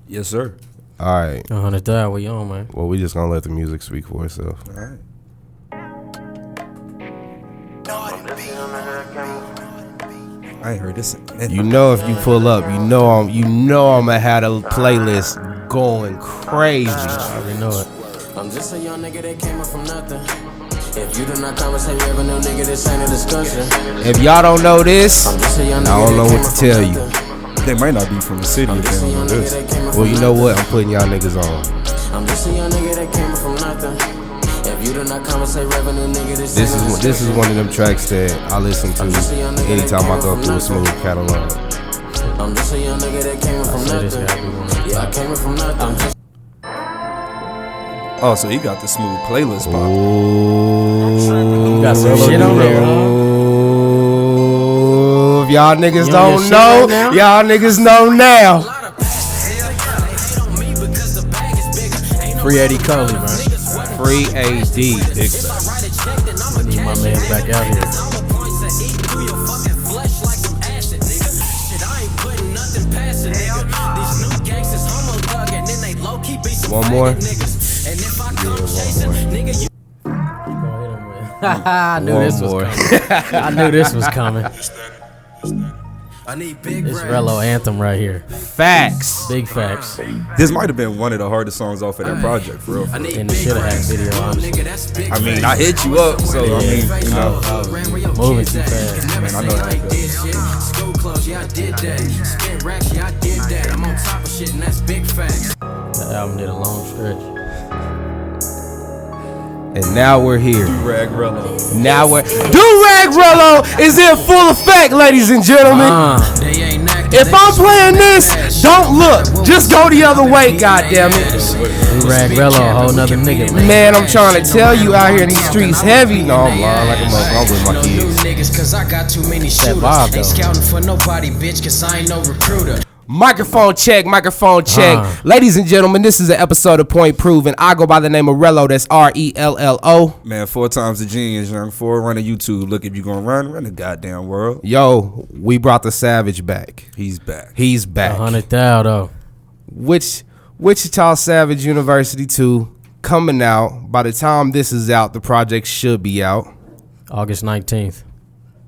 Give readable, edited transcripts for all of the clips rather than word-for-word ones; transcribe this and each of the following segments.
Yes, sir. All right. 100,000, what you on, man? Well, we just gonna let the music speak for itself. All right. I ain't heard this. You know, if you pull up, you know I'm gonna have a playlist going crazy. I already know it. I'm just a young nigga that came up from nothing. If you do not conversate revenue, nigga, this ain't a discussion. If y'all don't know this, I'm just a young I nigga don't know that what came to tell you. up from nothing. They might not be from the city if they don't know this. Well, you know what? I'm putting y'all niggas on. I'm just a young nigga that came up from nothing. If you do not conversate revenue, nigga, this ain't a discussion. This is one of them tracks that I listen to anytime I go through a Smooth catalog. I'm just a young nigga that came up from nothing. Yeah, I came up from nothing. Oh, so he got the Smooth playlist pop. Ooh, Got some shit on there, huh? If y'all niggas You don't on know, that shit right now? y'all niggas know now. Free Eddie Coley, man. Free AD, dick. I need my man back out here. One more. I knew this was coming. I knew this was coming. This Rello anthem right here. Facts. Big facts. This might have been one of the hardest songs off of that project, for real. And it should have had video, honestly. I mean, I hit you up, so I mean, you know. Moving too fast. I mean, I know that. School clothes, yeah, I did that. Spent racks, yeah, I did that. I'm on top of shit, and that's big facts. The album did a long stretch. And now we're here. Rag Rello. Now we're Do-Rag Rello is in full effect, ladies and gentlemen. If I'm playing this, don't look. Just go the other way, goddammit. Do-Rag Rello, a whole nother nigga, man. Man, I'm trying to tell you out here in these streets heavy. No, I'm lying like a motherfucker. I'm with my kids. Niggas, cause I got too many That vibe, though. shooters. Ain't scouting for nobody, bitch, cause I ain't no recruiter. Microphone check, microphone check. Ladies and gentlemen, this is an episode of Point Proven. I go by the name of Rello. That's Rello. Man, 4 times the genius, young. 4 run a YouTube. Look, if you gonna run the goddamn world. Yo, we brought the Savage back. He's back. He's back. 100,000 though. Which Wichita Savage University 2 coming out. By the time this is out, the project should be out. August 19th.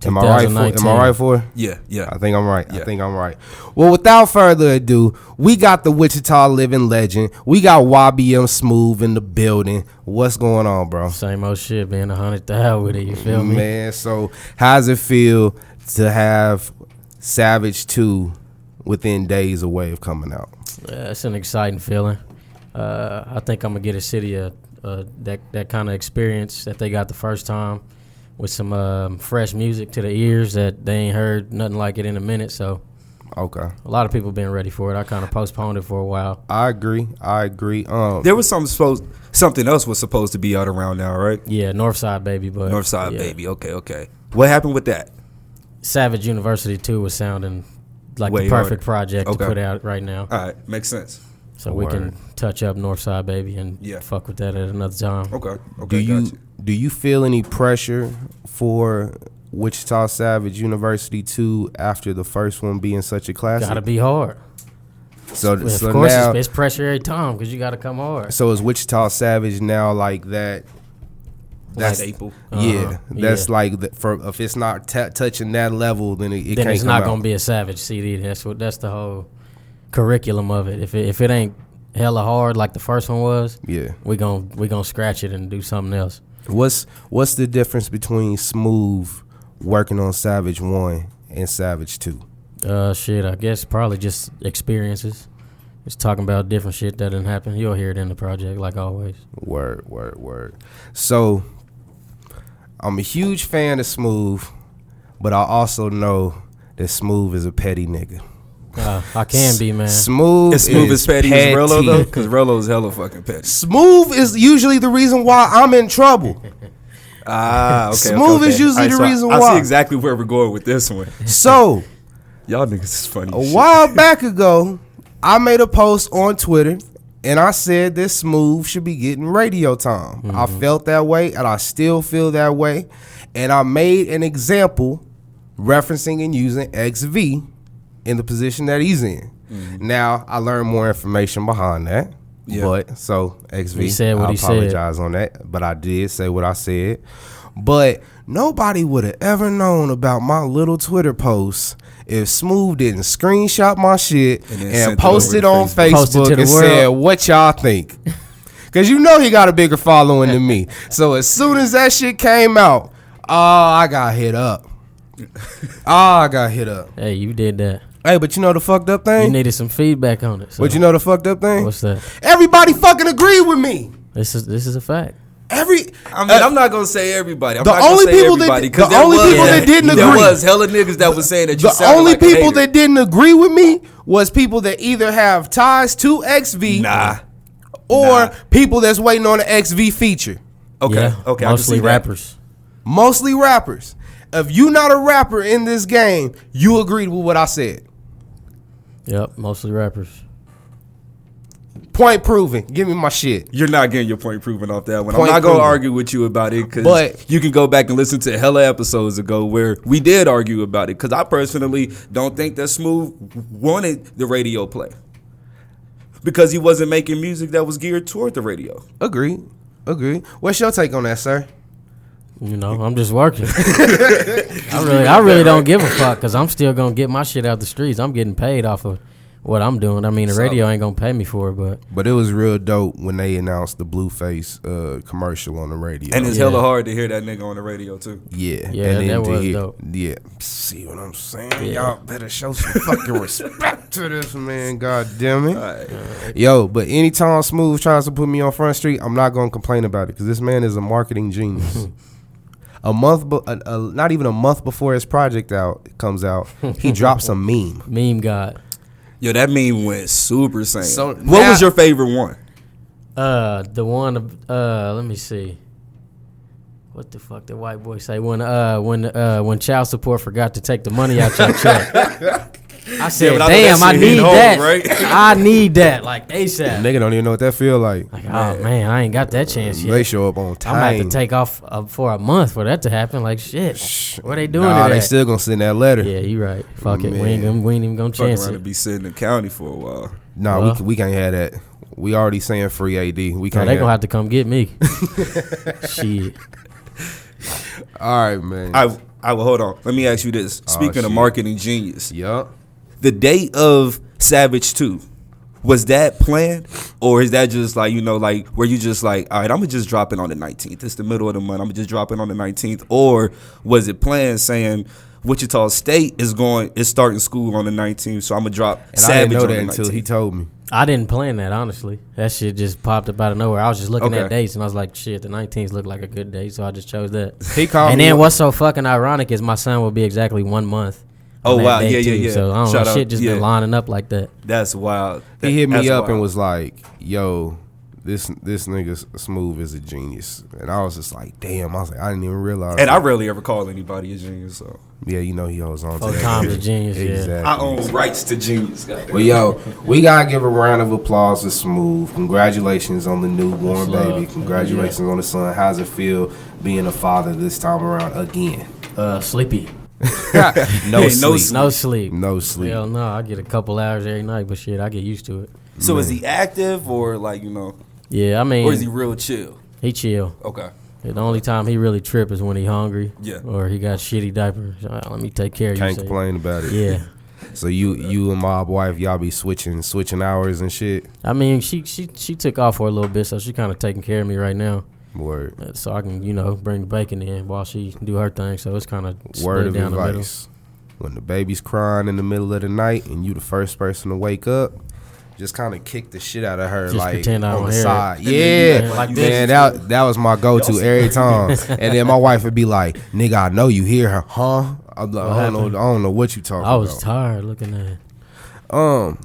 Am I right for? Yeah. I think I'm right. Yeah. I think I'm right. Well, without further ado, we got the Wichita living legend. We got YBMSmoove in the building. What's going on, bro? Same old shit, being 100,000 with it. You feel me? Man, so how does it feel to have Savage 2 within days away of coming out? It's an exciting feeling. I think I'm gonna get a city that kind of experience that they got the first time, with some fresh music to the ears that they ain't heard nothing like it in a minute. So, okay, a lot of people been ready for it. I kind of postponed it for a while. I agree. There was something else was supposed to be out around now, right? Yeah, Northside Baby, but Northside yeah. Baby. Okay. What happened with that? Savage University 2 was sounding like Way the perfect harder. project to put out right now. All right, makes sense. So we can touch up Northside Baby and fuck with that at another time. Okay. Do you feel any pressure for Wichita Savage University 2 after the first one being such a classic? Gotta be hard. So of course, now, it's pressure every time because you gotta come hard. So is Wichita Savage now like that? That's staple. That's like if it's not touching that level, then it then can't it's come not out. gonna be a Savage CD. That's the whole curriculum of it. If it ain't hella hard like the first one was, we gonna scratch it and do something else. What's the difference between Smooth working on Savage 1 and Savage 2? I guess probably just experiences. Just talking about different shit that didn't happen. You'll hear it in the project like always. Word. So I'm a huge fan of Smooth, but I also know that Smooth is a petty nigga. I can be, man. Smooth is petty as Rello, though? Because Rello's hella fucking petty. Smooth is usually the reason why I'm in trouble. Okay. Smooth is usually the reason why. I see exactly where we're going with this one. So, y'all niggas is funny. A while back ago, I made a post on Twitter, and I said this Smooth should be getting radio time. I felt that way, and I still feel that way. And I made an example referencing and using XV in the position that he's in. Now I learned more information behind that. Yeah. But so XV, He said what I he said. apologize on that. But I did say what I said. But nobody would have ever known about my little Twitter post if Smooth didn't screenshot my shit And then and sent post it it over on to Facebook. Post it Facebook to the and world. said, what y'all think? Because you know he got a bigger following than me. So as soon as that shit came out, I got hit up. Hey, you did that. Hey, but you know the fucked up You thing? needed some feedback on it. So But you know the fucked up thing? what's that? Everybody fucking agreed with me. This is a fact. I mean, I'm not gonna say everybody. I'm the not gonna only say people that- everybody, the 'cause there only was- people that didn't there agree. was hella niggas that was saying that you The sounded only like a people hater. that didn't agree with me was people that either have ties to XV or people that's waiting on the XV feature. Okay, Yeah, okay, I can mostly see that. rappers. Mostly rappers. If you not a rapper in this game, you agreed with what I said. Yep, mostly rappers. Point proven. Give me my shit. You're not getting your point proven off that one. Point I'm not gonna proven. argue with you about it because But- you can go back and listen to hella episodes ago where we did argue about it. Because I personally don't think that Smooth wanted the radio play because he wasn't making music that was geared toward the radio. Agreed. What's your take on that, sir? You know, I'm just working. I really don't give a fuck because I'm still gonna get my shit out the streets. I'm getting paid off of what I'm doing. I mean, the radio ain't gonna pay me for it, But it was real dope when they announced the Blueface commercial on the radio. And it's Yeah. hella hard to hear that nigga on the radio too. Yeah, Yeah, and then that to was hear- dope. Yeah, see what I'm saying? Y'all better show some fucking respect to this man. God damn it, yo! But anytime Smooth tries to put me on Front Street, I'm not gonna complain about it because this man is a marketing genius. Not even a month before his project comes out, he drops a meme. Meme God. Yo, that meme went super sane. So what now- was your favorite one? The one. Let me see. What the fuck did white boy say when child support forgot to take the money out your check? I said, but I know damn, that I shit need hit home, that. right? I need that, like ASAP. Nigga don't even know what that feel like. Like, oh man, I ain't got that chance yet. They show up on I'm time. gonna have to take off for a month for that to happen. Like shit, what they doing? Nah, to they that? still gonna send that letter. Yeah, you right. Fuck it. We ain't even gonna Fuck chance around to it. be sitting in the county for a while. Nah, Well. we can't have that. We already saying free AD. We So can't. they gonna have have to come get me. Shit. All right, man. I will hold on. Let me ask you this. Speaking of shit. marketing genius, Yup. the date of Savage 2, was that planned? Or is that just like, like where you just like, all right, I'm going to just drop it on the 19th. It's the middle of the month. I'm going to just drop it on the 19th. Or was it planned saying Wichita State is starting school on the 19th, so I'm going to drop And I Savage didn't know on that the until 19th. he told me. I didn't plan that, honestly. That shit just popped up out of nowhere. I was just looking Okay. at dates and I was like, shit, the 19th looked like a good date, so I just chose that. He called And me. then what's so fucking ironic is my son will be exactly 1 month. on Oh, that wow. date, Yeah, yeah, too. yeah. So I don't Shout know, out. shit just Yeah. been lining up like that. That's wild. He hit me That's up and wild. was like, "Yo, this nigga Smooth is a genius," and I was just like, "Damn!" I was like, "I didn't even realize." And that. I rarely ever call anybody a genius, so yeah, you know he holds on to Oh, that. Tom's a genius, yeah. Exactly. I own rights to genius. Well, yo, we gotta give a round of applause to Smooth. Congratulations on the newborn Much baby. love. Congratulations on the son. How's it feel being a father this time around again? Sleepy. No Hey, sleep. No sleep. No sleep. Hell no, I get a couple hours every night, but shit, I get used to it. So is he active or like, Yeah, I mean, or is he real chill? he chill. Okay. The only time he really trip is when he hungry. Yeah. Or he got shitty diapers. Let me take care of you. Can't so- complain about it. Yeah. So you and my wife, y'all be switching hours and shit. I mean, she took off for a little bit, so she kind of taking care of me right now. Word. So I can, bring the bacon in while she do her thing. So it's kind of Word split of down the middle. advice. When the baby's crying in the middle of the night and you the first person to wake up, just kind of kick the shit out of her, Just like pretend I on don't the hear side. it. Yeah, Like man, this. that was my go-to every time. And then my wife would be like, "Nigga, I know you hear her, huh?" I'm like, I don't know what you talking I was about. tired looking at it.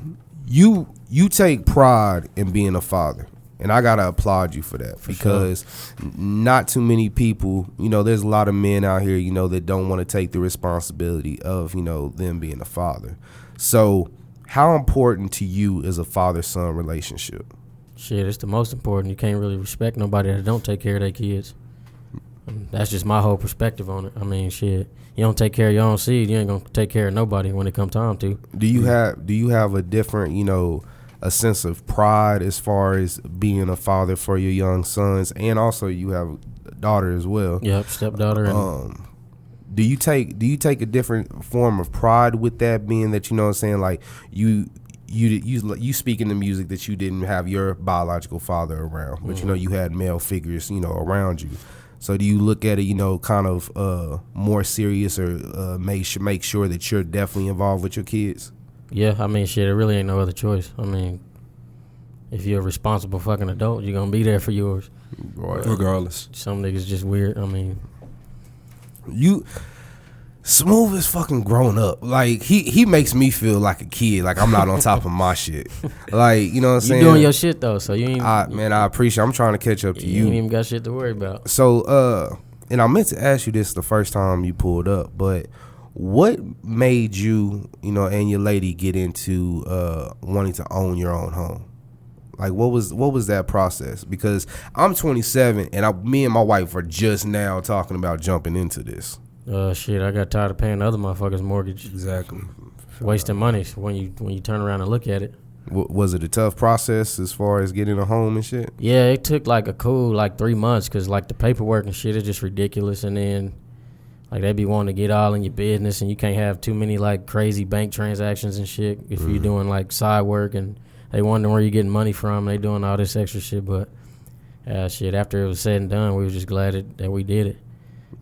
You take pride in being a father. And I gotta applaud you for that because not too many people, there's a lot of men out here, that don't want to take the responsibility of, them being a father. So how important to you is a father-son relationship? Shit, it's the most important. You can't really respect nobody that don't take care of their kids. That's just my whole perspective on it. I mean, shit, you don't take care of your own seed, you ain't gonna take care of nobody when it come time to. Do you have a different, a sense of pride as far as being a father for your young sons, and also you have a daughter as well? Yep, stepdaughter. And Do you take a different form of pride with that, being that, you know what I'm saying, like you speak in the music that you didn't have your biological father around, but you had male figures around you. So do you look at it kind of more serious, or make sure that you're definitely involved with your kids? Yeah, I mean, shit, it really ain't no other choice. I mean, if you're a responsible fucking adult, you're gonna be there for yours. Right. Regardless. Some niggas just weird. I mean, Smooth is fucking grown up. Like he makes me feel like a kid. Like I'm not on top of my shit. Like, you know what I'm saying? You doing your shit though, so you ain't. I appreciate. I'm trying to catch up to you. You ain't even got shit to worry about. So and I meant to ask you this the first time you pulled up, but what made you, and your lady get into wanting to own your own home? Like, what was that process? Because I'm 27 and me and my wife are just now talking about jumping into this. Shit, I got tired of paying the other motherfuckers' mortgage. Exactly. Wasting money when you turn around and look at it. Was it a tough process as far as getting a home and shit? Yeah, it took like a cool 3 months because the paperwork and shit is just ridiculous, and then they be wanting to get all in your business, and you can't have too many crazy bank transactions and shit if you're doing side work, and they wondering where you're getting money from. They doing all this extra shit, but shit, after it was said and done, we were just glad that we did it.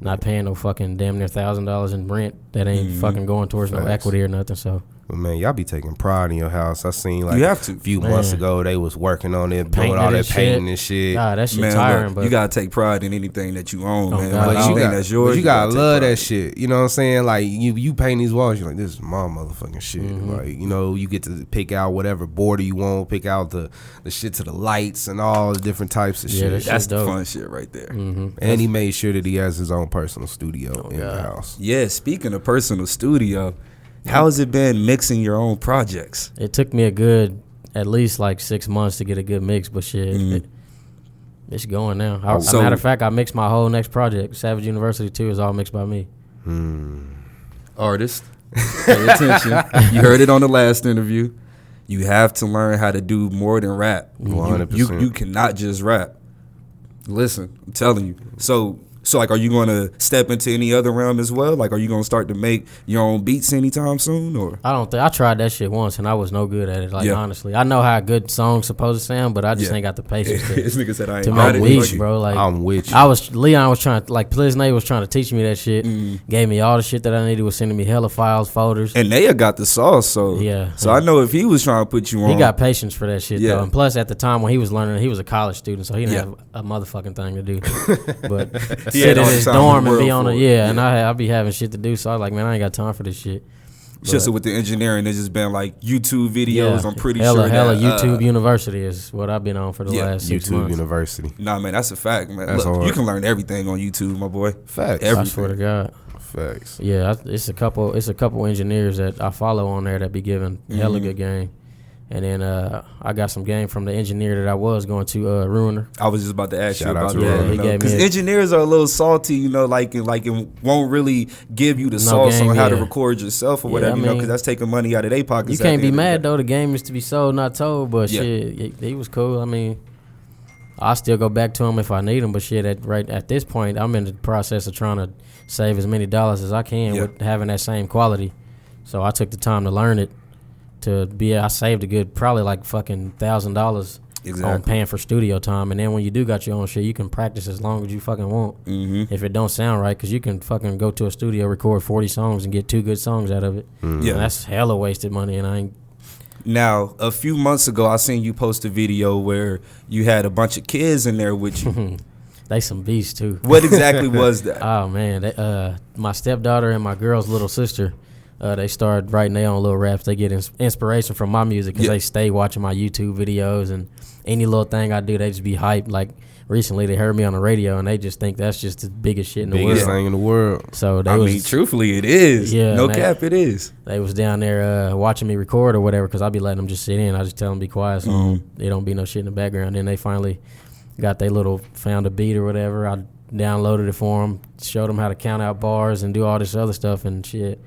Not paying no fucking damn near $1,000 in rent that ain't fucking going towards no equity or nothing. So, but man, y'all be taking pride in your house. I seen you have to. A few months ago they was working on it, doing all that painting and shit. God, that shit man, tiring. Look, but you gotta take pride in anything that you own, man. God, That's yours. But you gotta love that shit. You know what I'm saying? Like you paint these walls, you're like, this is my motherfucking shit. Like, you get to pick out whatever border you want, pick out the shit to the lights and all the different types of shit. That's the fun shit right there. And he made sure that he has his own personal studio in the house. Yeah, speaking of personal studio, how has it been mixing your own projects? It took me a good, at least 6 months to get a good mix, but shit, it's going now. As a matter of fact, I mixed my whole next project. Savage University 2 is all mixed by me. Artist, pay attention. You heard it on the last interview. You have to learn how to do more than rap. 100%. You cannot just rap. Listen, I'm telling you. So are you going to step into any other realm as well? Are you going to start to make your own beats anytime soon? Or I tried that shit once and I was no good at it. Honestly, I know how a good song's supposed to sound, but I just ain't got the patience this nigga said I ain't to got make it. beats, bro. I'm with you. Leon was trying, Pliznay was trying to teach me that shit. Gave me all the shit that I needed. Was sending me hella files, folders. And Naya got the sauce, so I know if he was trying to put you on, he got patience for that shit though. And plus, at the time when he was learning, he was a college student, so he didn't have a motherfucking thing to do. But sit in his dorm and be on it, and I be having shit to do. So I was like, man, I ain't got time for this shit. Just so with the engineering, it's just been YouTube videos. I'm pretty sure that YouTube University is what I've been on for the last 6 months. YouTube University. Nah, man, that's a fact, man. That's hard. You can learn everything on YouTube, my boy. Facts. Everything. I swear to God. Facts. Yeah, it's a couple engineers that I follow on there that be giving hella good game. And then I got some game from the engineer that I was going to, Ruiner. I was just about to ask Shout you out about to that. Because engineers are a little salty, and won't really give you the sauce on how to record yourself or whatever, because that's taking money out of their pockets. You can't be mad, though. The game is to be sold, not told. But shit, he was cool. I mean, I still go back to him if I need him. But shit, at this point, I'm in the process of trying to save as many dollars as I can with having that same quality. So I took the time to learn it. I saved a good probably fucking $1,000 on paying for studio time, and then when you do got your own shit, you can practice as long as you fucking want. If it don't sound right, because you can fucking go to a studio, record 40 songs, and get 2 good songs out of it. And that's hella wasted money, and I ain't. Now, a few months ago, I seen you post a video where you had a bunch of kids in there with you. They some beasts too. What exactly was that? Oh man, my stepdaughter and my girl's little sister. They started writing their own little raps. They get inspiration from my music because they stay watching my YouTube videos, and any little thing I do, they just be hyped. Recently, they heard me on the radio, and they just think that's just the biggest shit in the world. Biggest thing in the world. So truthfully, it is. Yeah, no cap, it is. They was down there watching me record or whatever, because I be letting them just sit in. I just tell them be quiet, so they don't be no shit in the background. Then they finally found a beat or whatever. I downloaded it for them, showed them how to count out bars and do all this other stuff and shit.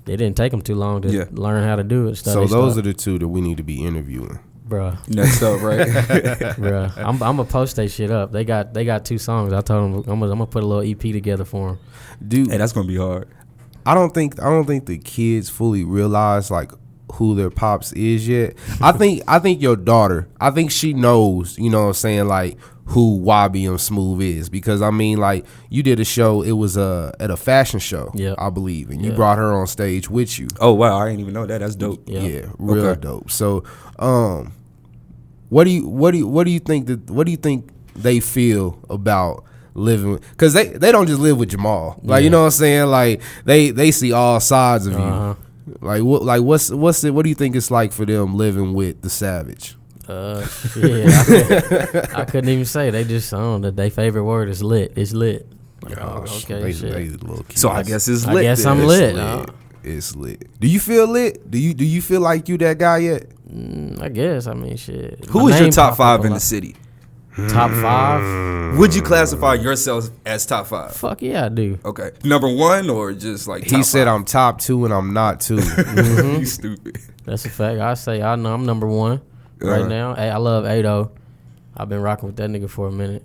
It didn't take them too long to learn how to do it. So those are the two that we need to be interviewing. Bruh. Next up, right? Bruh. I'm gonna post that shit up. They got 2 songs. I told them I'm gonna put a little EP together for them. Dude, Hey, that's gonna be hard. I don't think the kids fully realize like who their pops is yet. I think your daughter, I think she knows, you know what I'm saying, like who YBMSmoove is, because I mean, like, you did a show, it was at a fashion show, I believe, and you brought her on stage with you. Oh wow, I didn't even know that. That's dope. Yeah, real dope. So, what do you think they feel about living? Because they don't just live with Jamal, like, you know what I'm saying, like they see all sides of you. Like what do you think it's like for them living with the Savage? I couldn't even say. They just that their favorite word is lit. It's lit. Like, okay, shit. So I guess it's lit. I guess I'm lit. It's lit. Do you feel lit? Do you feel like you that guy yet? I guess. I mean, shit. Who is your top 5 in the city? Top 5? Would you classify yourself as top 5? Fuck yeah, I do. Okay. Number 1 or just like top He said 5? I'm top 2 and I'm not 2. You stupid. That's a fact. I know I'm number 1 right now. Hey, I love Ado. I've been rocking with that nigga for a minute.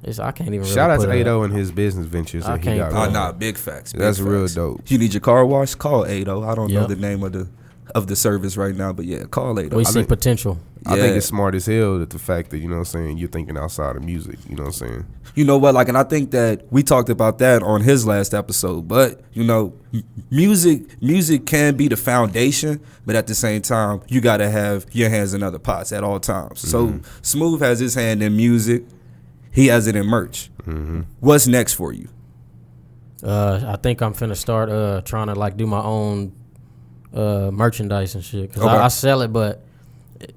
I can't even. Shout really out to Ado and his business ventures that he got going. Nah, big facts. Big That's facts. real dope. If you need your car washed, call Ado. I don't know the name of the service right now, but yeah, call Ado. We see potential. I think it's smart as hell that the fact that, you know what I'm saying, you're thinking outside of music, you know what I'm saying? You know what, like, and I think that we talked about that on his last episode, but, you know, music can be the foundation, but at the same time, you got to have your hands in other pots at all times. So Smooth has his hand in music. He has it in merch. What's next for you? I think I'm finna start trying to, like, do my own merchandise and shit. Because I sell it, but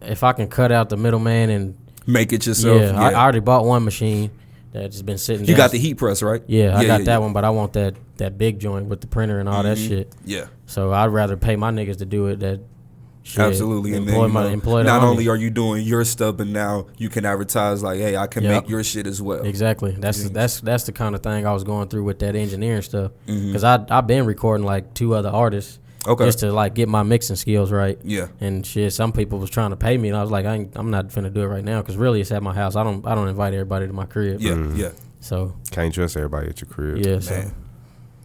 if I can cut out the middleman and make it yourself. Yeah, I already bought one machine that's been sitting. You got the heat press, right? Yeah, I got that one, but I want that big joint with the printer and all that shit. Yeah. So I'd rather pay my niggas to do it. That shit, absolutely. And then, employ not only are you doing your stuff, but now you can advertise like, hey, I can make your shit as well. Exactly. That's the kind of thing I was going through with that engineering stuff. Because I've been recording like 2 other artists. Just to like get my mixing skills right. Yeah. And shit, some people was trying to pay me, and I was like, I'm not finna do it right now, because really it's at my house. I don't invite everybody to my crib. Yeah. Yeah. So can't trust everybody at your crib. Yeah. So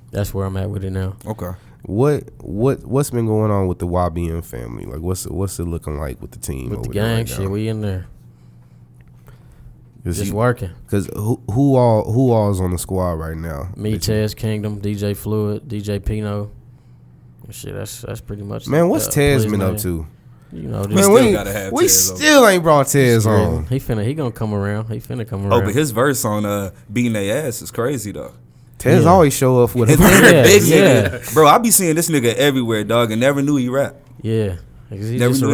that's where I'm at with it now. Okay. What's been going on with the YBM family? Like what's it looking like with the team? With over the gang there right shit, now? we in there. Just working. Because who all is on the squad right now? Me, Tez Kingdom, DJ Fluid, DJ Pino. Shit, that's pretty much. Man, what's Tez been up to? You know, we still ain't brought Tez on. He gonna come around. He finna come around. Oh, but his verse on beating their ass is crazy though. Tez always show up with a big nigga. Bro, I be seeing this nigga everywhere, dog, and never knew he rap. Yeah. He's just a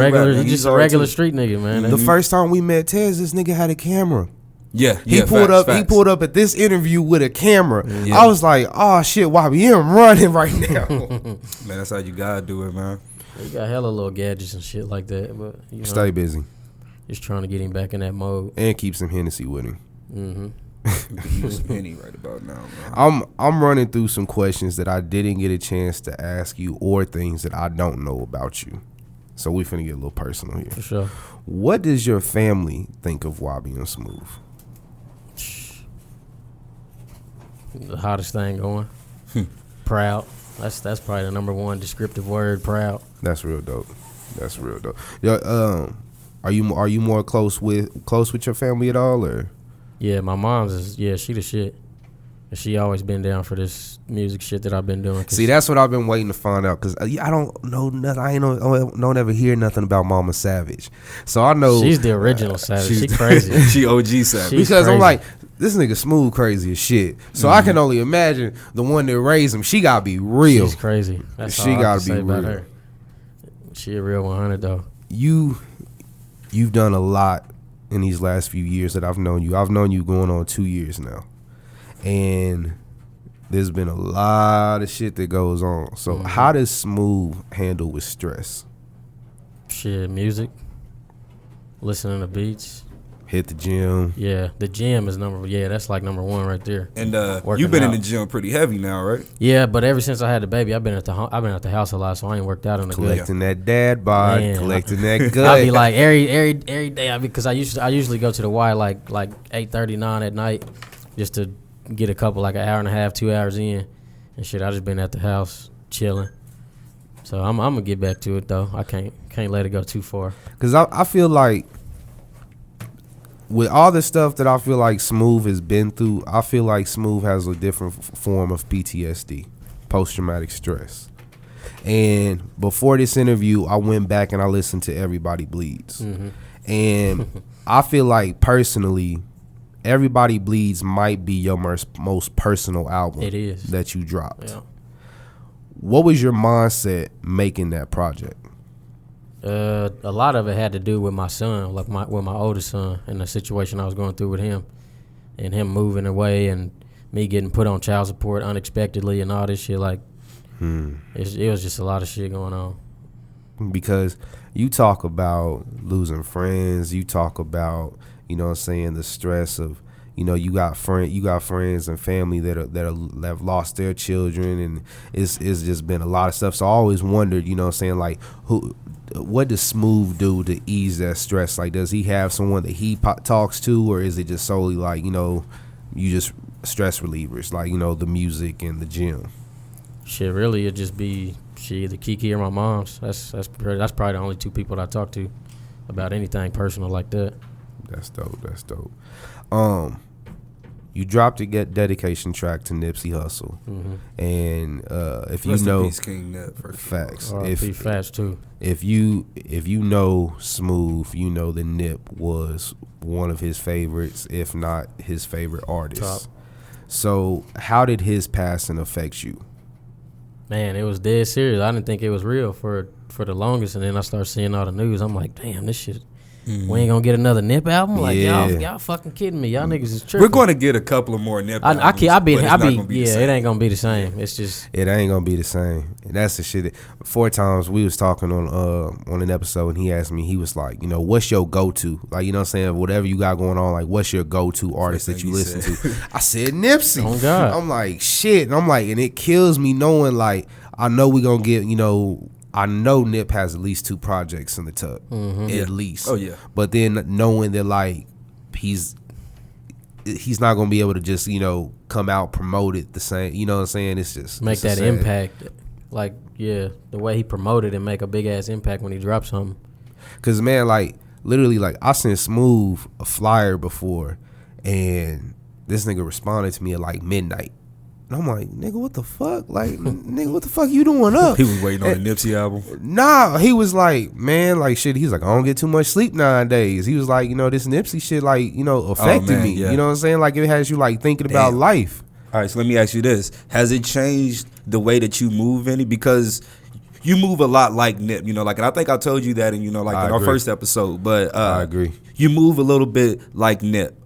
regular street nigga, man. The first time we met Tez, this nigga had a camera. Yeah, he pulled up at this interview with a camera. I was like, oh shit, YBM running right now. Man, that's how you gotta do it, man. He got hella little gadgets and shit like that, but you know, stay busy. Just trying to get him back in that mode and keep some Hennessy with him. You can use Henny right about now, man. I'm running through some questions that I didn't get a chance to ask you, or things that I don't know about you. So we finna get a little personal here. For sure. What does your family think of YBMSmoove? The hottest thing going. Proud. That's probably the number 1 descriptive word. Proud. That's real dope. Yo, are you more close with your family at all, or? Yeah, my mom's she the shit. And she always been down for this music shit that I've been doing. See, that's what I've been waiting to find out, because I don't know nothing. I don't ever hear nothing about Mama Savage. So I know she's the original Savage. She crazy. She OG Savage. She's because crazy. I'm like, this nigga Smooth crazy as shit. So I can only imagine the one that raised him. She gotta be real. She's crazy. That's she gotta be real. Her. She a real 100 though. You've done a lot in these last few years that I've known you. I've known you going on 2 years now, and there's been a lot of shit that goes on. So how does Smooth handle with stress? Shit, music, listening to beats. Hit the gym. Yeah, the gym is that's like number one right there. And Working you've been in out. the gym pretty heavy now, right? Yeah, but ever since I had the baby, I've been at the house a lot, so I ain't worked out in a good. Collecting that dad bod. Man, Collecting that gut. I'll be like every day because I usually go to the Y like 8:39 at night just to get a couple like an hour and a half, 2 hours in, and shit. I just been at the house chilling. So I'm gonna get back to it though. I can't let it go too far. Cause I feel like with all the stuff that I feel like Smoove has been through, I feel like Smoove has a different form of PTSD, post-traumatic stress. And before this interview, I went back and I listened to Everybody Bleeds. Mm-hmm. And I feel like personally, Everybody Bleeds might be your most personal album It is. that you dropped. Yeah. What was your mindset making that project? A lot of it had to do with my son, like with my oldest son, and the situation I was going through with him, and him moving away, and me getting put on child support unexpectedly, and all this shit. Like, it was just a lot of shit going on. Because you talk about losing friends, you talk about, you know what I'm saying, the stress of, you know, you got friends and family that have lost their children, and it's just been a lot of stuff. So I always wondered, you know what I'm saying, like, what does Smoove do to ease that stress? Like, does he have someone that he talks to, or is it just solely like, you know, you just stress relievers, like, you know, the music and the gym? Shit, really, it'd just be either Kiki or my mom's. That's probably the only two people that I talk to about anything personal like that. That's dope. You dropped a dedication track to Nipsey Hussle, and if you Rest in know, peace, King Nip, first facts. R.I.P. Fats too. If you know Smoove, you know that Nip was one of his favorites, if not his favorite artist. Top. So how did his passing affect you? Man, it was dead serious. I didn't think it was real for the longest, and then I started seeing all the news. I'm like, damn, this shit. We ain't gonna get another Nip album? Like, y'all fucking kidding me. Y'all niggas is tripping. We're going to get a couple of more Nip albums. it ain't gonna be the same. It ain't gonna be the same. And that's the shit. 4 times we was talking on an episode, and he asked me, he was like, you know, what's your go-to? Like, you know what I'm saying? Whatever you got going on, like, what's your go-to artist that you listen to? I said Nipsey. Oh, God. I'm like, shit. And I'm like, and it kills me knowing, like, I know we gonna get, you know, I know Nip has at least 2 projects in the tub, at least. Oh, yeah. But then knowing that, like, he's not gonna be able to just, you know, come out promote it the same. You know what I'm saying? It's just make it's that sad. impact. Like, yeah, the way he promoted and make a big ass impact when he drops something. Cause man, like literally, like I sent Smoove a flyer before, and this nigga responded to me at like midnight. And I'm like, nigga, what the fuck? Like, nigga, what the fuck you doing up? He was waiting on the Nipsey album. Nah, he was like, man, like shit. He's like, I don't get too much sleep nowadays. He was like, you know, this Nipsey shit, like, you know, affected me. Yeah. You know what I'm saying? Like, it has you like thinking about life. All right, so let me ask you this: has it changed the way that you move any? Because you move a lot like Nip, you know, like, and I think I told you that, in, you know, like in our first episode. But I agree. You move a little bit like Nip.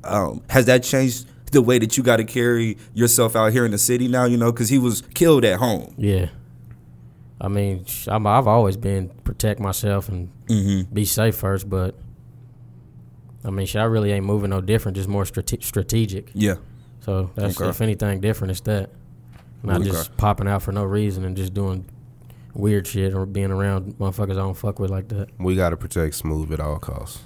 Has that changed the way that you got to carry yourself out here in the city now, you know, because he was killed at home? Yeah. I mean, I've always been protect myself and be safe first, but I mean, shit, I really ain't moving no different, just more strategic. Yeah. So that's if anything different, it's that. Not just popping out for no reason and just doing weird shit or being around motherfuckers I don't fuck with like that. We got to protect Smoove at all costs.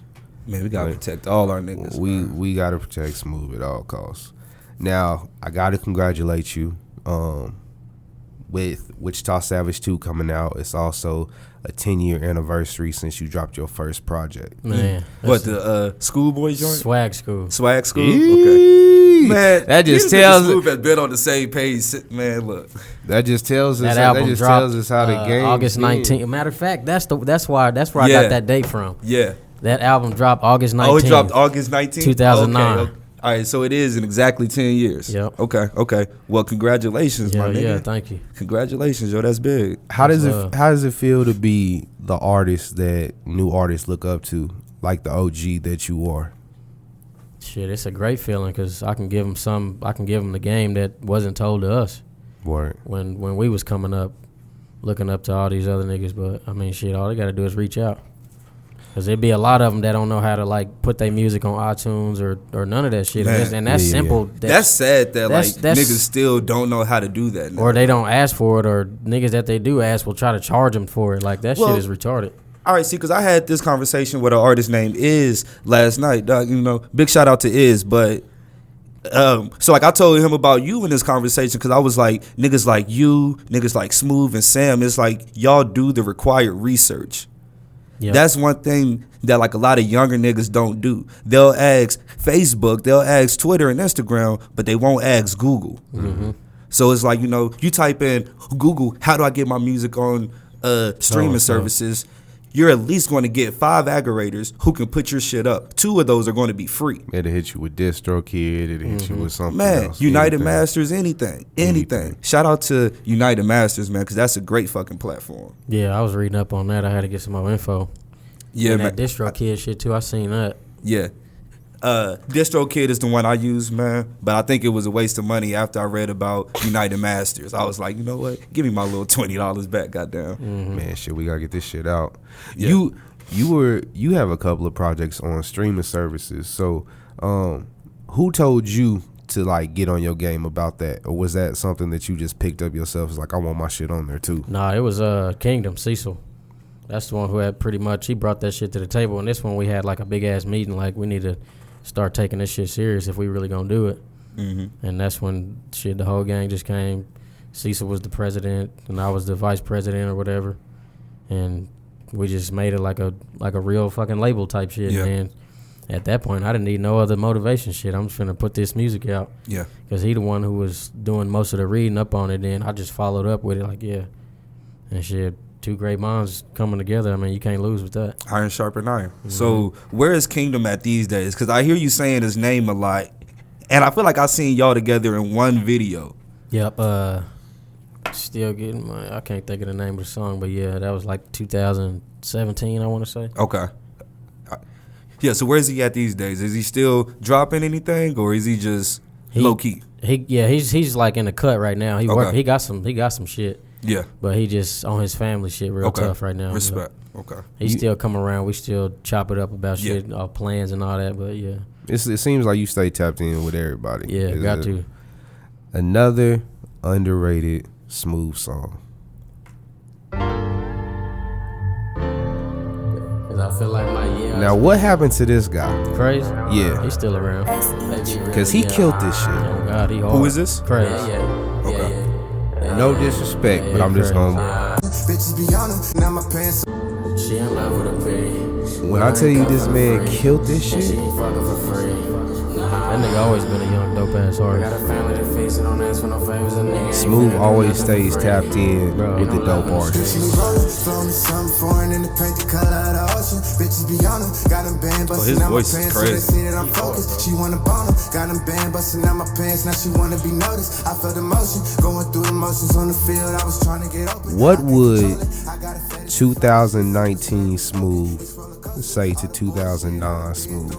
Man, we gotta protect all our niggas. We gotta protect Smoove at all costs. Now, I gotta congratulate you with Wichita Savage 2 coming out. It's also a 10-year anniversary since you dropped your first project. Man. What, the Schoolboy joint? Swag School. Swag School? Okay. Man, that just tells Smoove has been on the same page. Man, look. That just tells us That album dropped tells us how the game August 19th. Matter of fact, that's where I got that date from. Yeah. That album dropped August 19th. Oh, it dropped August 19th? 2009. Okay. All right, so it is in exactly 10 years. Yep. Okay. Well, congratulations, my nigga. Yeah, thank you. Congratulations, yo. That's big. How does it feel to be the artist that new artists look up to, like the OG that you are? Shit, it's a great feeling because I can give them the game that wasn't told to us. Word. When we was coming up, looking up to all these other niggas. But I mean, shit, all they got to do is reach out. Cause there'd be a lot of them that don't know how to like put their music on iTunes or none of that shit, and that's simple. That's sad that that's niggas still don't know how to do that now. Or they don't ask for it, or niggas that they do ask will try to charge them for it. Like that shit is retarded. All right, see, because I had this conversation with an artist named Iz last night. Dog, you know, big shout out to Iz, but. So like I told him about you in this conversation because I was like, niggas like you, niggas like Smooth and Sam, it's like y'all do the required research. Yep. That's one thing that like a lot of younger niggas don't do. They'll ask Facebook, they'll ask Twitter and Instagram, but they won't ask Google. Mm-hmm. So it's like, you know, you type in Google, how do I get my music on streaming services? You're at least going to get 5 aggregators who can put your shit up. 2 of those are going to be free. It'll hit you with DistroKid. It'll hit you with something man, else. United Masters, anything. Shout out to United Masters, man, because that's a great fucking platform. Yeah, I was reading up on that. I had to get some more info. Yeah, and man. that DistroKid shit, too. I seen that. Yeah. DistroKid is the one I use, man, but I think it was a waste of money after I read about United Masters. I was like, you know what? Give me my little $20 back, goddamn. Mm-hmm. Man, shit, we gotta get this shit out. Yeah. You have a couple of projects on streaming services. So, who told you to like get on your game about that, or was that something that you just picked up yourself? It's like I want my shit on there too. Nah, it was Kingdom Cecil. That's the one who had pretty much he brought that shit to the table. And this one we had like a big ass meeting. Like we need to start taking this shit serious if we really gonna do it. Mm-hmm. And that's when the whole gang just came. Cecil was the president and I was the vice president or whatever, and we just made it like a real fucking label type shit. Yeah. And at that point I didn't need no other motivation shit. I'm just finna put this music out. Yeah. Because he the one who was doing most of the reading up on it, and I just followed up with it like, yeah. And shit, 2 great minds coming together. I mean, you can't lose with that. Iron sharpen iron. Mm-hmm. So where is Kingdom at these days? Because I hear you saying his name a lot, and I feel like I seen y'all together in one video. Yep. Still getting money. I can't think of the name of the song, but yeah, that was like 2017, I want to say. Okay. Yeah, so where is he at these days? Is he still dropping anything, or is he just low key? He's like in the cut right now. He got some shit. Yeah. But he just on his family shit real tough right now. Respect. Okay. He still come around. We still chop it up about shit, our plans and all that, but yeah. It seems like you stay tapped in with everybody. Yeah, got to. Another underrated Smooth song. I feel like now, what happened to this guy? Crazy? Yeah. He's still around. Because he killed this shit. Oh, God, he hard. Who is this? Crazy. Okay. No disrespect, but I'm just going when I tell you this man killed this shit. That nigga always been a young dope ass artist. Smooth always stays tapped in with the dope artists. Oh, his voice is crazy. What would 2019 Smooth say to 2009 Smooth?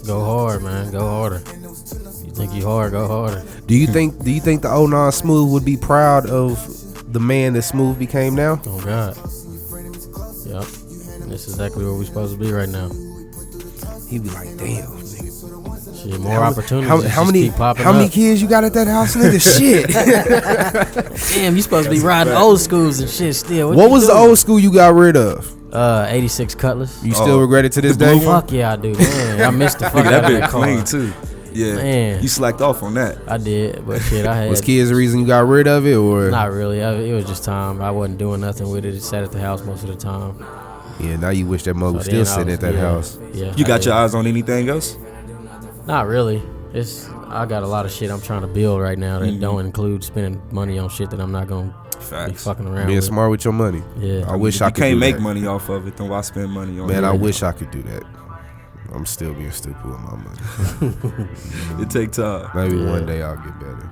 Go hard, man. Go harder. You think you hard? Go harder. Do you think the 09 Smooth would be proud of the man that Smooth became now? Oh God. Yep. That's exactly where we supposed to be right now. He'd be like, damn, nigga. Shit, more opportunities. How many kids you got at that house, nigga? Shit. Damn, you supposed to be riding old schools and shit still. What was the old school you got rid of? 86 Cutlass. You still regret it to this day? Fuck yeah, I do. Man, I missed the fuck out of that clean too. Yeah, man. You slacked off on that. I did, but shit, I had. Was kids the reason you got rid of it, or? Not really. It was just time. I wasn't doing nothing with it. It sat at the house most of the time. Yeah, now you wish that mother was still sitting at that house. Yeah. You got your eyes on anything else? Not really. I got a lot of shit I'm trying to build right now that don't include spending money on shit that I'm not gonna be fucking around. Being smart with your money. Yeah. I wish I could. You can't make money off of it, then why spend money on it? Man, I wish I could do that. I'm still being stupid with my money. It take time. Maybe one day I'll get better.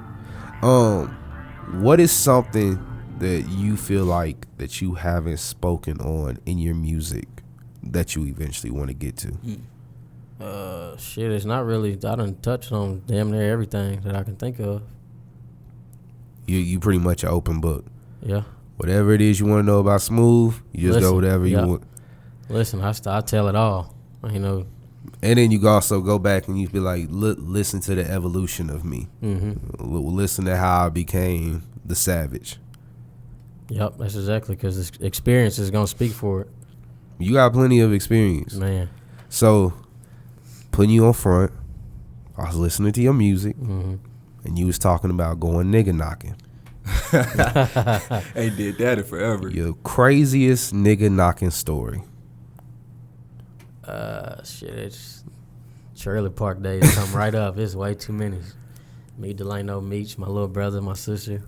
What is something that you feel like that you haven't spoken on in your music that you eventually want to get to? Shit, it's not really. I done touched on damn near everything that I can think of. You pretty much an open book. Yeah. Whatever it is you want to know about Smooth, you just go whatever you want. Listen, I tell it all. You know. And then you can also go back and you be like, listen to the evolution of me. Listen to how I became the savage. Yep, that's exactly, because this experience is going to speak for it. You got plenty of experience. Man. So, putting you on front, I was listening to your music, and you was talking about going nigga knocking. Ain't did that in forever. Your craziest nigga knocking story. Shit, it's Trailer Park days come right up. It's way too many. Me, Delano Meach, my little brother, my sister.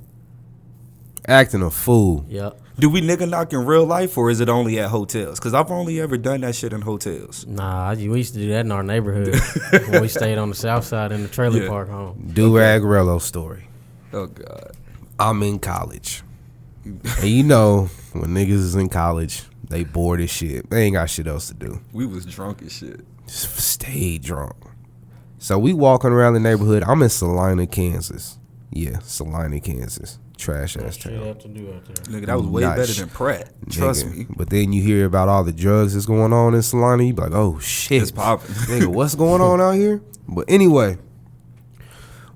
Acting a fool. Yep. Do we nigga knock in real life, or is it only at hotels? Because I've only ever done that shit in hotels. Nah, we used to do that in our neighborhood when we stayed on the south side in the trailer park home. Do-rag Rello story. Oh, God. I'm in college. And you know, when niggas is in college, they bored as shit. They ain't got shit else to do. We was drunk as shit. Just stay drunk. So we walking around the neighborhood. I'm in Salina, Kansas. Yeah, Salina, Kansas. Trash ass town. Nigga, that was way better than Pratt. Trust me. But then you hear about all the drugs that's going on in Salina. You be like, oh shit, It's popping. nigga, what's going on out here? But anyway,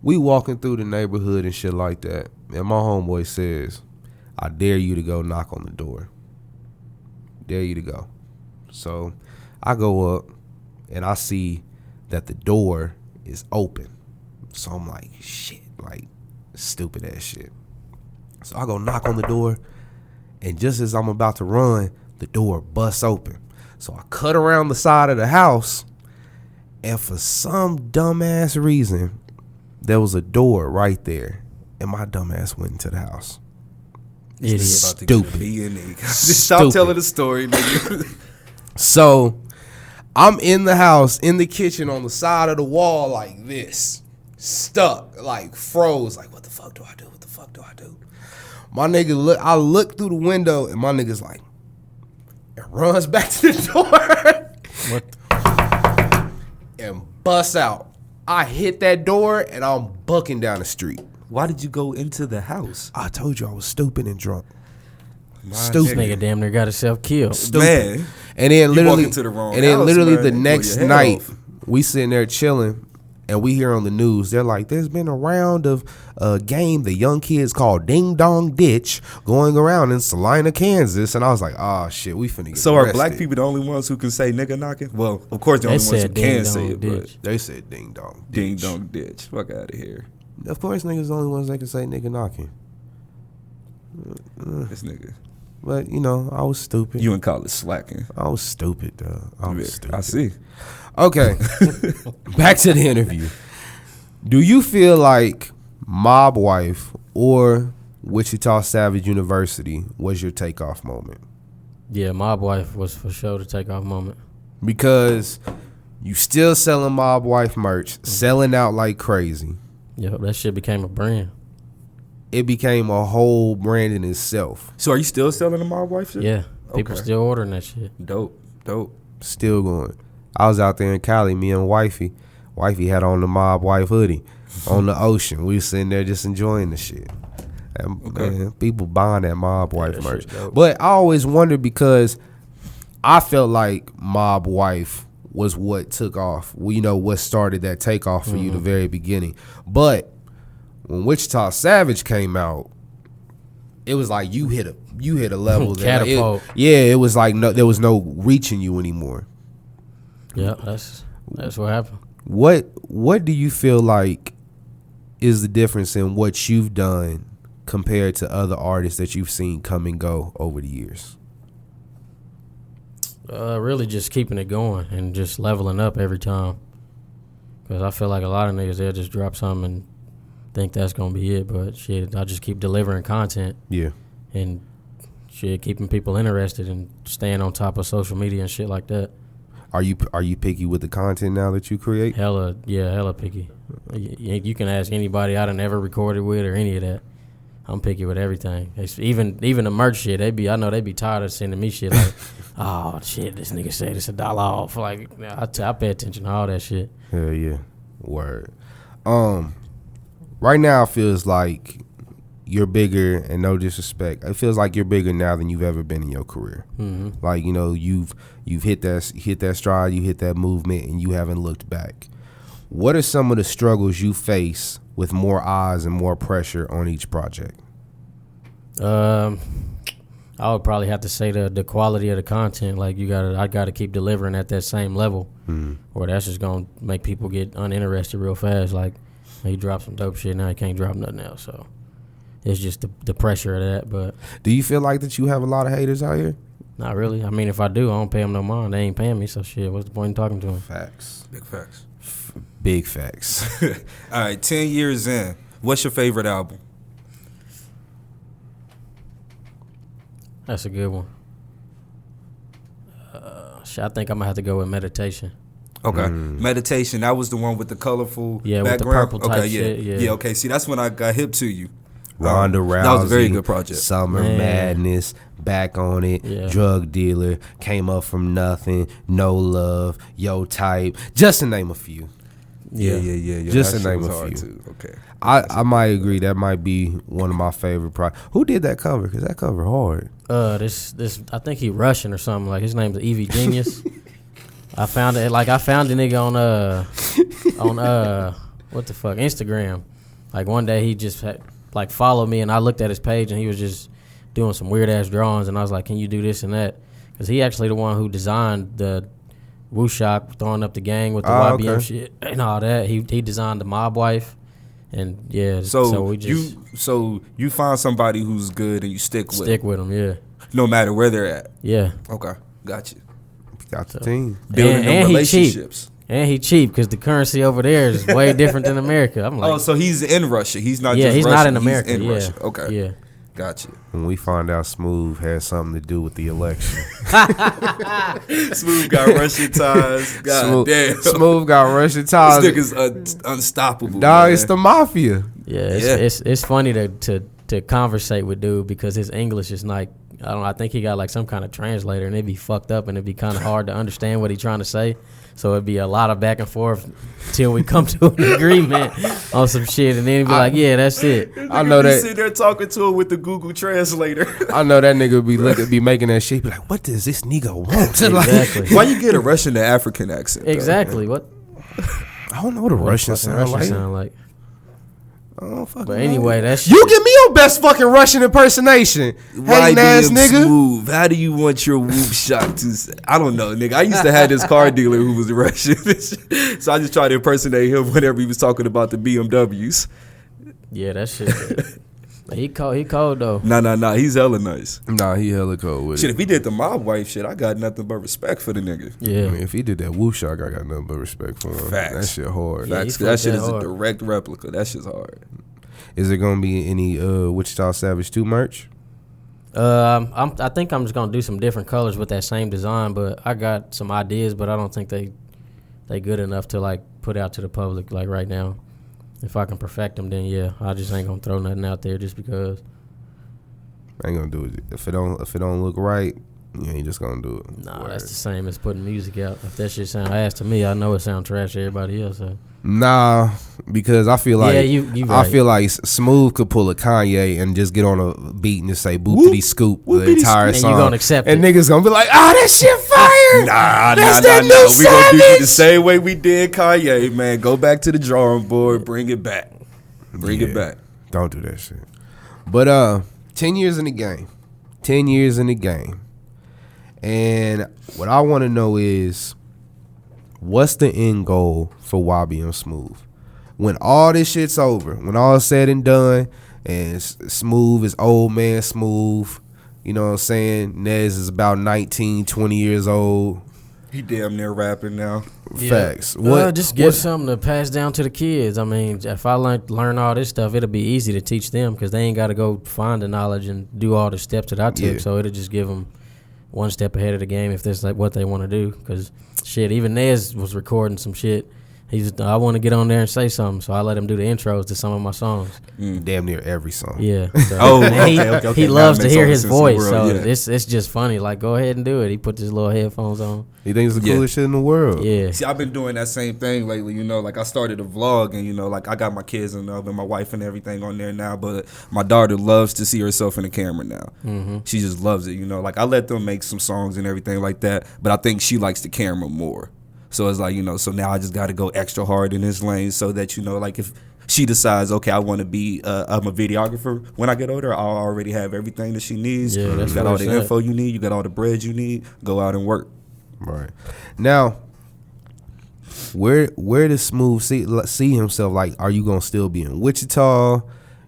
we walking through the neighborhood and shit like that. And my homeboy says, I dare you to go knock on the door. Dare you to go. So I go up and I see that the door is open. So I'm like, shit, like stupid ass shit. So I go knock on the door, and just as I'm about to run, the door busts open. So I cut around the side of the house, and for some dumbass reason, there was a door right there, and my dumbass went into the house. Idiot. Stupid. Just stop telling the story, nigga. So I'm in the house, in the kitchen, on the side of the wall like this, stuck, like froze, like what the fuck do I do? What the fuck do I do? My nigga, I look through the window, and my nigga's like, and runs back to the door. What? And busts out. I hit that door, and I'm bucking down the street. Why did you go into the house? I told you I was stupid and drunk. This nigga damn near got himself killed. Stupid. Man. And then literally, into the wrong and then house, literally man. the Pull next your head night, off. we sitting there chilling, and we hear on the news, they're like, there's been a round of a game the young kids call Ding Dong Ditch going around in Salina, Kansas. And I was like, oh, shit, we finna get So arrested. are black people the only ones who can say nigga knocking? Well, of course, the They only ones who said can ding say dong it, ditch. They said Ding Dong but ding Ditch. dong ditch. Fuck out of here. Of course, niggas the only ones that can say nigga knocking. This nigga. But, you know, I was stupid. You in college slacking. I was stupid, though. I was stupid. I see. Okay, back to the interview. Do you feel like Mob Wife or Wichita Savage University was your takeoff moment? Yeah, Mob Wife was for sure the takeoff moment. Because you still selling Mob Wife merch, selling out like crazy. Yeah, that shit became a brand. It became a whole brand in itself. So are you still selling the Mob Wife shit? Yeah, people Okay. still ordering that shit. Dope. Still going. I was out there in Cali, me and Wifey. Wifey had on the Mob Wife hoodie on the ocean. We was sitting there just enjoying the shit. And, Okay. man, people buying that Mob Wife that merch. shit dope. But I always wondered because I felt like Mob Wife was what took off. You know, what started that takeoff for you the very beginning. But when Wichita Savage came out, it was like you hit a level that Catapult. it was like there was no reaching you anymore. Yeah, that's what happened. What do you feel like is the difference in what you've done compared to other artists that you've seen come and go over the years? Really just keeping it going and just leveling up every time. Because I feel like a lot of niggas, they'll just drop something and think that's going to be it. But shit, I just keep delivering content Yeah. and shit, keeping people interested and staying on top of social media and shit like that. Are you picky with the content now that you create? Hella picky. You can ask anybody I done ever recorded with or any of that. I'm picky with everything. Even the merch shit, I know they be tired of sending me shit like, oh shit, this nigga said it's $1 off. Like I pay attention to all that shit. Hell yeah. Word. Right now it feels like you're bigger, and no disrespect, it feels like you're bigger now than you've ever been in your career. Mm-hmm. Like, you know, you've hit that stride, you hit that movement, and you haven't looked back. What are some of the struggles you face with more eyes and more pressure on each project? I would probably have to say the quality of the content. Like I gotta keep delivering at that same level, or that's just gonna make people get uninterested real fast. Like, he dropped some dope shit, now he can't drop nothing else. So it's just the pressure of that. But do you feel like that you have a lot of haters out here? not really. I mean, if I do, I don't pay them no mind. They ain't paying me, so shit. What's the point in talking to them? Facts. Big facts. Big facts. All right, 10 years in, what's your favorite album? That's a good one. Shit, I think I'm gonna have to go with Meditation. Okay, Meditation. That was the one with the colorful Yeah, with the background. purple type okay, shit, yeah. Okay, see, that's when I got hip to you. Ronda Rousey. That was a very good project. Summer Man. Madness, Back on It, Yeah. Drug Dealer, Came Up From Nothing, No Love, Yo Type, just to name a few. Yeah. Just That to shit name was a hard few. too. Okay. I might agree that might be one of my favorite projects. Who did that cover? Because that cover hard. This I think he Russian or something. Like, his name's Evie Genius. I found the nigga on what the fuck, Instagram. Like, one day he just had, like, followed me, and I looked at his page, and he was just doing some weird ass drawings, and I was like, can you do this and that? Because he actually the one who designed the Wushock throwing up the gang with the YBM okay. shit and all that. He designed the Mob Wife, and yeah. So we just you find somebody who's good and you stick with him. Yeah, no matter where they're at. yeah. Okay, got you. Got the team. Building them and he cheap. relationships. And he cheap because the currency over there is way different than America. I'm like, Oh, so he's in Russia. He's not. yeah, just he's Russian. not in America. He's in yeah, Russia. Okay, yeah. got you. When we find out Smooth had something to do with the election. Smooth got Russian ties. God damn. Smooth got Russian ties. This nigga's unstoppable. Nah, man. it's the mafia. Yeah, Yeah. it's funny to conversate with dude because his English is like, I think he got like some kind of translator, and it'd be fucked up and it'd be kind of hard to understand what he's trying to say. So it'd be a lot of back and forth till we come to an agreement on some shit, and then he'd be like, yeah, that's it. I know that. Sitting there talking to him with the Google Translator. I know that nigga be making that shit. Be like, what does this nigga want? Exactly. Why you get a Russian to African accent? though? Exactly. What I don't know what a Russian sound like. sound like? I don't fucking But know. anyway, that's You give me your best fucking Russian impersonation. Hating ass nigga. YBMSmoove. How do you want your whoop shot to say? I don't know, nigga. I used to have this car dealer who was Russian. So I just tried to impersonate him whenever he was talking about the BMWs. yeah, that shit. He cold though. Nah. He's hella nice. Nah, he hella cold with Shit, it. if he did the mob wife shit, I got nothing but respect for the nigga. Yeah. I mean, if he did that woo shot, I got nothing but respect for him. Facts. That shit hard. Yeah, Facts. he That flipped shit that is a hard. direct replica. That shit's hard. Is there gonna be any Wichita Savage 2 merch? I think I'm just gonna do some different colors with that same design, but I got some ideas, but I don't think they good enough to like put out to the public like right now. If I can perfect them, then yeah, I just ain't gonna throw nothing out there just because. I ain't gonna do it. If it don't look right, you ain't just gonna do it. Nah, that's the same as putting music out. If that shit sound ass to me, I know it sound trash to everybody else. So. Nah, because I feel like You I right. feel like Smooth could pull a Kanye and just get on a beat and just say boopity scoop the whoopity entire scoop. And you song, gonna accept and it. niggas gonna be like, that shit fire. That's that new We gonna do it the Savage. same way we did Kanye, man. Go back to the drawing board. Bring it back. Bring it back. Don't do that shit. But 10 years in the game. 10 years in the game. And what I want to know is, what's the end goal for YBMSmoove? When all this shit's over, when all is said and done, and Smooth is old man Smooth, you know what I'm saying? Nez is about 19, 20 years old. He damn near rapping now. Facts. Just give something to pass down to the kids. I mean, if I learn all this stuff, it'll be easy to teach them because they ain't got to go find the knowledge and do all the steps that I took. Yeah. So it'll just give them one step ahead of the game if that's like what they want to do. Because shit, even Nez was recording some shit I want to get on there and say something, so I let him do the intros to some of my songs. Damn near every song. Yeah. So, Oh, and okay. he Now loves it to makes hear all the his sense in the voice, world, so yeah. it's just funny. Like, go ahead and do it. He put his little headphones on. He thinks it's the Yeah. coolest shit in the world. Yeah. See, I've been doing that same thing lately, you know, like I started a vlog and, you know, like I got my kids and my wife and everything on there now, but my daughter loves to see herself in the camera now. Mm-hmm. She just loves it, you know, like I let them make some songs and everything like that, but I think she likes the camera more. So it's like, you know, so now I just got to go extra hard in this lane so that, you know, like if she decides, okay, I want to be, I'm a videographer when I get older, I'll already have everything that she needs. Yeah, that's you got what all it the said. info you need, you got all the bread you need, go out and work. Right. Now, where does Smooth see himself? Like, are you gonna still be in Wichita?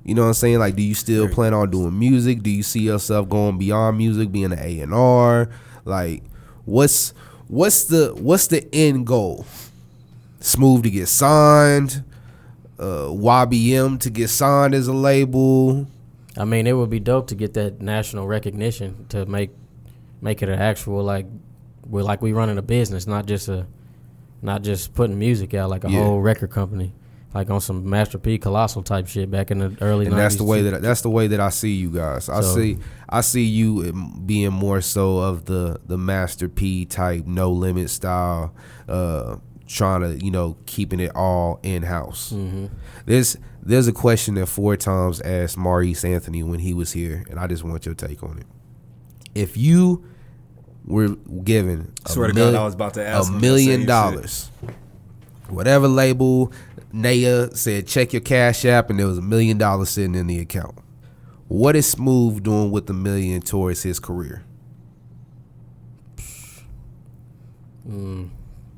You know what I'm saying? Like, do you still plan on doing music? Do you see yourself going beyond music, being an A&R? Like, what's the end goal? Smooth to get signed, YBM to get signed as a label. I mean, it would be dope to get that national recognition to make it an actual like we running a business, not just putting music out like a whole record company, like on some Master P Colossal type shit back in the early 90s. And that's the way that I see you guys. I see you being more so of the Master P type, no limit style, trying to, you know, keeping it all in house. Mm-hmm. There's a question that 4 times asked Maurice Anthony when he was here, and I just want your take on it. If you were given Swear to God, I was about to ask $1 him million, that same whatever label, Naya said check your Cash App, and there was $1 million sitting in the account. What is Smooth doing with the $1 million towards his career?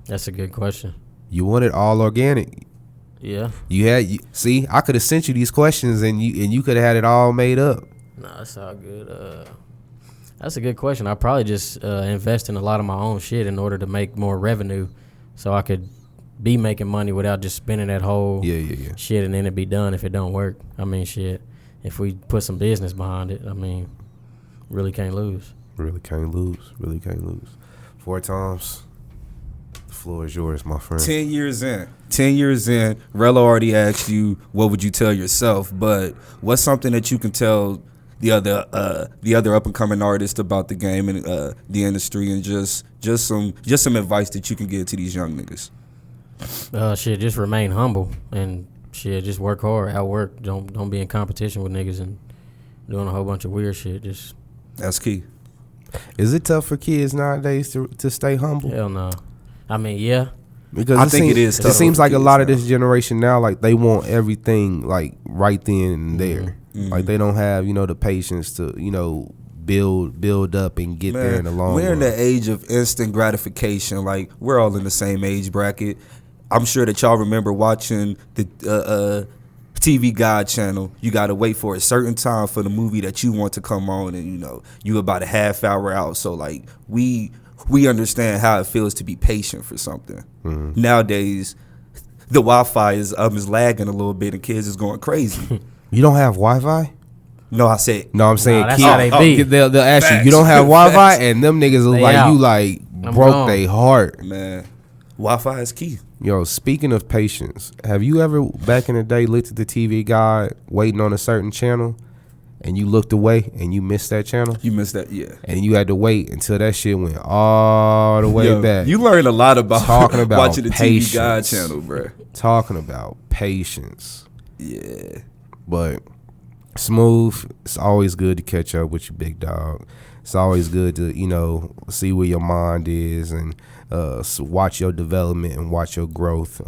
That's a good question. You want it all organic. Yeah. See, I could have sent you these questions, and you could have had it all made up. Nah, that's all good. That's a good question. I probably just invest in a lot of my own shit in order to make more revenue, so I could be making money without just spending that whole shit and then it be done if it don't work. I mean, shit. If we put some business behind it, I mean, really can't lose. Really can't lose. 4 times. The floor is yours, my friend. 10 years in, Rello already asked you, what would you tell yourself? But what's something that you can tell the other up and coming artists about the game and the industry, and just some advice that you can give to these young niggas? Shit, just remain humble and shit, just work hard, outwork. Don't be in competition with niggas and doing a whole bunch of weird shit. That's key. Is it tough for kids nowadays to stay humble? Hell no. I mean, yeah. Because I think it is tough It seems for like a kids lot of now. this generation now, like they want everything like right then and there. Mm-hmm. Like they don't have, you know, the patience to, you know, build up and get there in the long we're run. in the age of instant gratification. Like, we're all in the same age bracket. I'm sure that y'all remember watching the TV Guide channel. You got to wait for a certain time for the movie that you want to come on, and, you know, you about a half hour out. So, like, we understand how it feels to be patient for something. Mm-hmm. Nowadays, the Wi-Fi is lagging a little bit, and kids is going crazy. You don't have Wi-Fi? No, I said No, I'm saying that's how they be. They'll ask you. Facts. You don't have Wi-Fi, Facts. and them niggas look They like out. you like I'm broke gone. they heart. man, Wi-Fi is key. Yo, speaking of patience, have you ever back in the day looked at the TV guide waiting on a certain channel, and you looked away and you missed that channel, You missed that, yeah. and you had to wait until that shit went all the way Yo, back? You learned a lot about Talking about watching the patience. TV Guide channel, bro. Talking about patience. Yeah. But Smooth, it's always good to catch up with you, big dog. It's always good to, you know, see where your mind is and watch your development and watch your growth.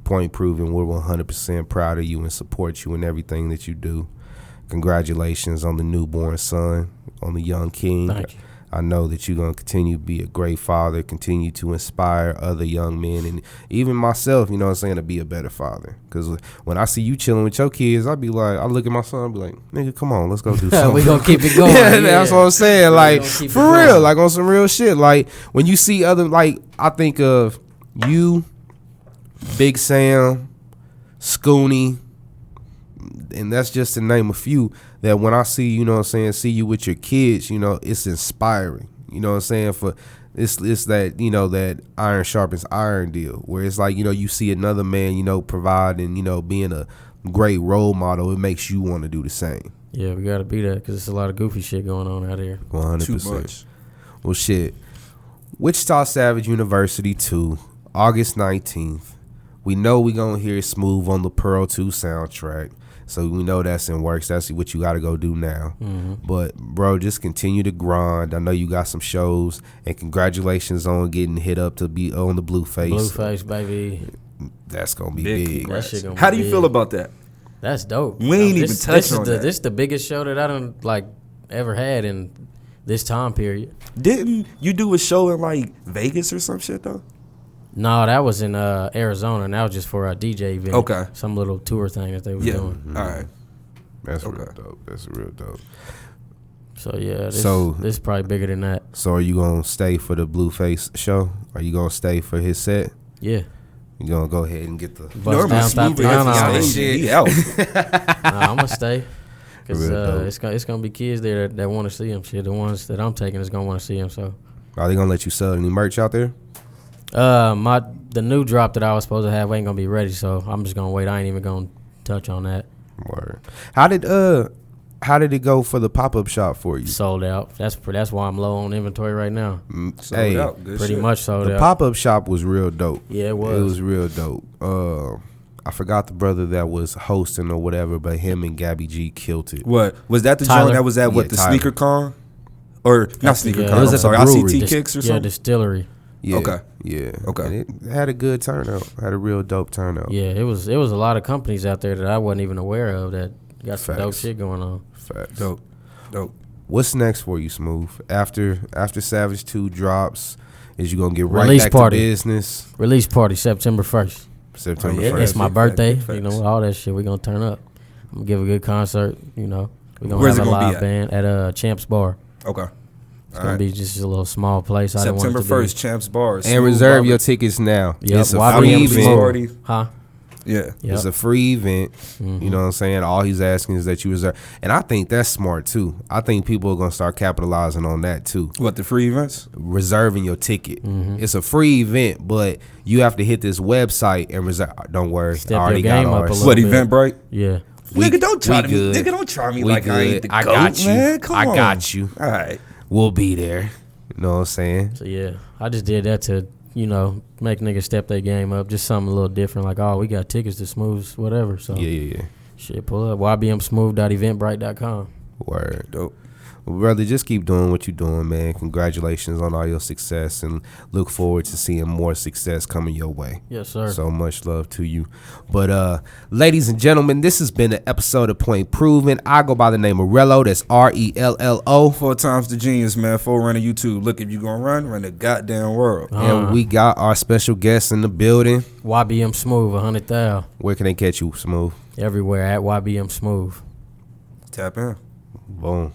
Point proven, we're 100% proud of you and support you in everything that you do. Congratulations on the newborn son, on the young king. Thank you. I know that you're going to continue to be a great father, continue to inspire other young men, and even myself, you know what I'm saying, to be a better father. Because when I see you chilling with your kids, I be like, I look at my son and be like, nigga, come on, let's go do something. We gonna keep it going. Yeah, that's what I'm saying. Like, gonna keep it for going. real, like on some real shit. Like, when you see other, like, I think of you, Big Sam, Scooney, and that's just to name a few, that when I see, you know what I'm saying, see you with your kids, you know, it's inspiring. You know what I'm saying? For It's that, you know, that iron sharpens iron deal, where it's like, you know, you see another man, you know, providing, you know, being a great role model, it makes you want to do the same. Yeah, we got to be that because there's a lot of goofy shit going on out here. 100%. Too much. Well, shit. Wichita Savage University 2, August 19th. We know we going to hear Smooth on the Pearl 2 soundtrack. So we know that's in works. That's what you got to go do now. But, bro, just continue to grind. I know you got some shows. And congratulations on getting hit up to be on the Blueface. Blueface, baby. That's going to be big. That shit gonna How be do you big. feel about that? That's dope. We ain't even touched on that. This is the biggest show that I done like ever had in this time period. Didn't you do a show in like Vegas or some shit though? No, that was in Arizona, and that was just for a DJ event. Okay. Some little tour thing that they were Yeah. doing. All right. That's real dope. That's real dope. So yeah, this is probably bigger than that. So are you going to stay for the Blueface show? Are you going to stay for his set? Yeah. You going to go ahead and get the... Bust down Smooth Tatiana. is shit. he out. Nah, I'm gonna stay because Real dope. it's gonna be kids there that want to see him. Shit, the ones that I'm taking is gonna want to see him. So, Are they going to let you sell any merch out there? the new drop that I was supposed to have ain't gonna be ready. So I'm just gonna wait. I ain't even gonna touch on that. Word. How did it go for the pop-up shop for you? Sold out. That's why I'm low on inventory right now. Sold Hey, out. Good Pretty shit. much sold the out. pop-up shop was real dope. Yeah, it was. It was real dope. I forgot the brother that was hosting or whatever, but him and Gabby G killed it. What was that? The Tyler? joint that was at what Yeah, the Tyler. Sneaker Con, or not That's the, Sneaker yeah, Con? it was I'm at the sorry, brewery. ICT Kicks or Yeah, something. distillery. Yeah. Okay. Yeah. Okay. And it had a good turnout. Had a real dope turnout. Yeah, it was a lot of companies out there that I wasn't even aware of that got some dope Facts. shit going on. Facts. Dope. What's next for you, Smooth? After Savage 2 drops, is you gonna get right Release back party. to business? Release party September 1st. September yeah. 1st. It's my big birthday. facts, big You know, facts. all that shit. We're going to turn up. I'm going to give a good concert. You know, we're going Where's to have it a gonna be live at? band at Champs Bar. Okay. It's going to be just a little small place. I didn't want it September to 1st, Champs Bar. And Smooth reserve Barber- your tickets now. Yep, It's a YBM free Release event. party. Huh? Yeah. Yep. It's a free event. You know what I'm saying? All he's asking is that you reserve. And I think that's smart too. I think people are going to start capitalizing on that too. What, the free events? Reserving your ticket. It's a free event, but you have to hit this website and reserve. Don't worry. Step I already your got game up a ours. little What, bit. Eventbrite? Yeah. Nigga, don't try we to good. Nigga, don't try me We like I ain't good. the I goat, got you. man. Come I on. got you. All right. We'll be there. You know what I'm saying? So, yeah. I just did that to, you know, make niggas step their game up. Just something a little different. Like, oh, we got tickets to Smooth's, whatever. So, Yeah. shit, pull up. YBMSmoove.eventbrite.com. Word. Dope. Well, brother, just keep doing what you're doing, man. Congratulations on all your success, and look forward to seeing more success coming your way. Yes, sir. So much love to you. But ladies and gentlemen, this has been an episode of Point Proven. I go by the name of Rello. That's RELLO. 4 times the genius, man. Full run of YouTube. Look, if you gonna run the goddamn world. And we got our special guest in the building. YBMSmoove, 100,000. Where can they catch you, Smooth? Everywhere at YBMSmoove. Tap in. Boom.